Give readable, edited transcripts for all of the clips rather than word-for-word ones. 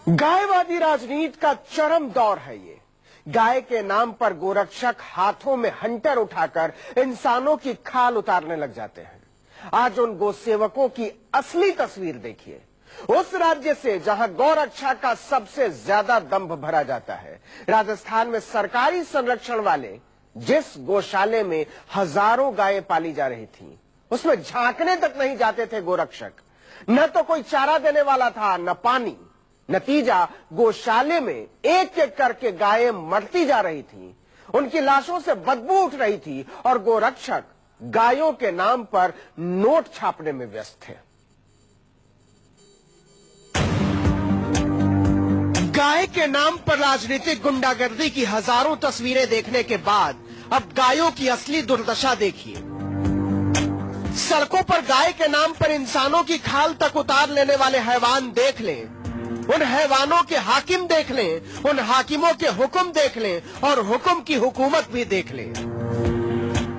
गायवादी राजनीति का चरम दौर है ये। गाय के नाम पर गोरक्षक हाथों में हंटर उठाकर इंसानों की खाल उतारने लग जाते हैं। आज उन गोसेवकों की असली तस्वीर देखिए। उस राज्य से जहां गौरक्षा का सबसे ज्यादा दंभ भरा जाता है, राजस्थान में सरकारी संरक्षण वाले जिस गौशाले में हजारों गायें पाली जा रही थीं, उसमें झांकने तक नहीं जाते थे गोरक्षक। न तो कोई चारा देने वाला था, न पानी। नतीजा, गौशाले में एक एक करके गायें मरती जा रही थीं, उनकी लाशों से बदबू उठ रही थी और गोरक्षक गायों के नाम पर नोट छापने में व्यस्त थे। गाय के नाम पर राजनीतिक गुंडागर्दी की हजारों तस्वीरें देखने के बाद अब गायों की असली दुर्दशा देखिए। सड़कों पर गाय के नाम पर इंसानों की खाल तक उतार लेने वाले हैवान देख लें, उन हैवानों के हाकिम देख लें, उन हाकिमों के हुक्म देख लें और हुक्म की हुकूमत भी देख लें।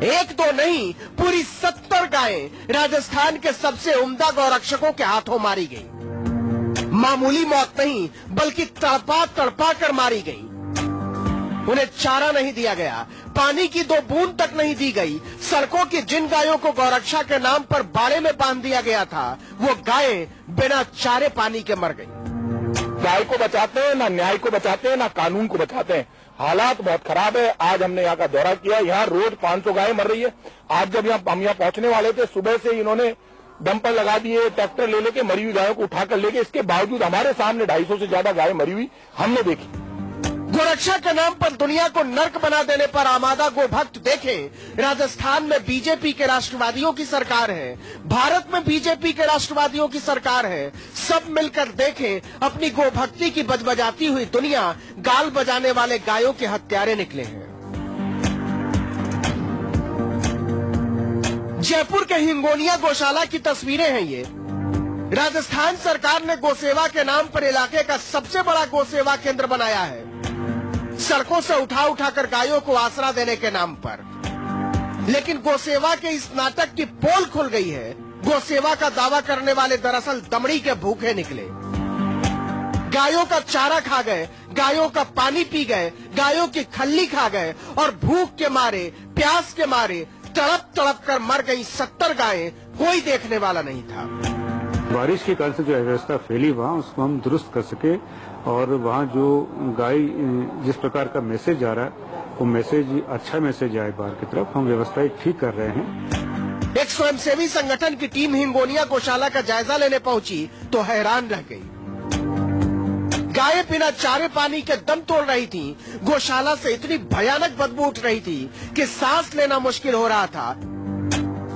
एक दो नहीं, पूरी 70 गायें राजस्थान के सबसे उम्दा गौरक्षकों के हाथों मारी गई। मामूली मौत नहीं, बल्कि तड़पा तड़पा कर मारी गई। उन्हें चारा नहीं दिया गया, पानी की 2 बूंद तक नहीं दी गई। सड़कों की जिन गायों को गौरक्षा के नाम पर बाड़े में बांध दिया गया था, वो गायें बिना चारे पानी के मर गई। गाय को बचाते हैं, ना न्याय को बचाते हैं, ना कानून को बचाते हैं। हालात बहुत खराब है। आज हमने यहाँ का दौरा किया, यहाँ रोज 500 गाय मर रही है। आज जब हम यहाँ पहुंचने वाले थे, सुबह से इन्होंने डंपर लगा दिए, ट्रैक्टर ले लेके मरी हुई गायों को उठाकर लेके, इसके बावजूद हमारे सामने 250 से ज्यादा गाय मरी हुई हमने देखी। गोरक्षा के नाम पर दुनिया को नर्क बना देने पर आमादा गोभक्त देखें। राजस्थान में बीजेपी के राष्ट्रवादियों की सरकार है, भारत में बीजेपी के राष्ट्रवादियों की सरकार है। सब मिलकर देखें, अपनी गोभक्ति की बजबजाती हुई दुनिया गाल बजाने वाले गायों के हत्यारे निकले हैं। जयपुर के हिंगोनिया गौशाला की तस्वीरें हैं ये। राजस्थान सरकार ने गौसेवा के नाम पर इलाके का सबसे बड़ा गौसेवा केंद्र बनाया है, सड़कों से उठाकर गायों को आसरा देने के नाम पर। लेकिन गौसेवा के इस नाटक की पोल खुल गई है। गौसेवा का दावा करने वाले दरअसल दमड़ी के भूखे निकले। गायों का चारा खा गए, गायों का पानी पी गए, गायों की खल्ली खा गए और भूख के मारे, प्यास के मारे तड़प तड़प कर मर गई 70 गायें। कोई देखने वाला नहीं था। बारिश के कारण से जो अव्यवस्था फैली वहाँ, उसको हम दुरुस्त कर सके और वहाँ जो गाय जिस प्रकार का मैसेज आ रहा है, वो मैसेज अच्छा मैसेज आए बाहर की तरफ, हम व्यवस्थाएं ठीक कर रहे हैं। एक स्वयंसेवी संगठन की टीम हिंगोनिया गौशाला का जायजा लेने पहुंची तो हैरान रह गई। गायें बिना चारे पानी के दम तोड़ रही थीं। गौशाला से इतनी भयानक बदबू उठ रही थी कि सांस लेना मुश्किल हो रहा था।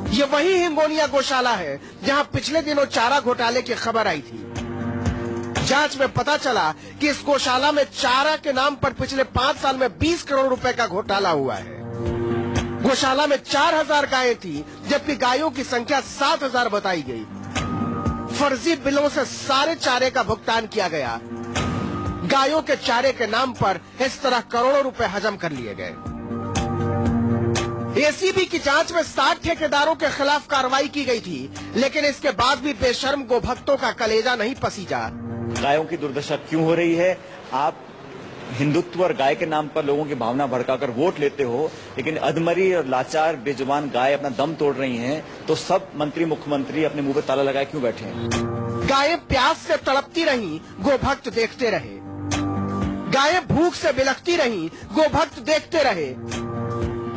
ये वही हिंगोनिया गौशाला है जहां पिछले दिनों चारा घोटाले की खबर आई थी। जांच में पता चला कि इस गौशाला में चारा के नाम पर पिछले 5 साल में 20 करोड़ रुपए का घोटाला हुआ है। गौशाला में 4000 गायें थी, जबकि गायों की संख्या 7000 बताई गई। फर्जी बिलों से सारे चारे का भुगतान किया गया। गायों के चारे के नाम पर इस तरह करोड़ों रुपए हजम कर लिए गए। एसीबी की जांच में 60 ठेकेदारों के खिलाफ कार्रवाई की गई थी, लेकिन इसके बाद भी बेशर्म गोभक्तों का कलेजा नहीं पसीजा। गायों की दुर्दशा क्यों हो रही है? आप हिंदुत्व और गाय के नाम पर लोगों की भावना भड़काकर वोट लेते हो, लेकिन अधमरी और लाचार बेजुबान गाय अपना दम तोड़ रही हैं, तो सब मंत्री मुख्यमंत्री अपने मुंह पे ताला लगाए क्यों बैठे हैं? गायें प्यास से तड़पती रहीं, गोभक्त देखते रहे। गायें भूख से बिलखती रहीं, गोभक्त देखते रहे।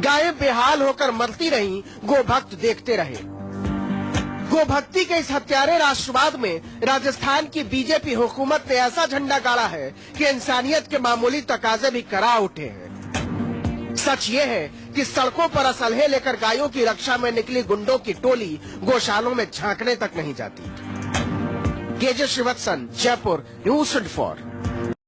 गायें बेहाल होकर मरती रहीं, गोभक्त देखते रहे। गोभक्ति के इस हत्यारे राष्ट्रवाद में राजस्थान की बीजेपी हुकूमत ने ऐसा झंडा गाड़ा है कि इंसानियत के मामूली तकाजे भी करा उठे हैं। सच ये है कि सड़कों पर असलहे लेकर गायों की रक्षा में निकली गुंडों की टोली गौशालों में झांकने तक नहीं जाती। K J Srivatsan, Jaipur, news 24।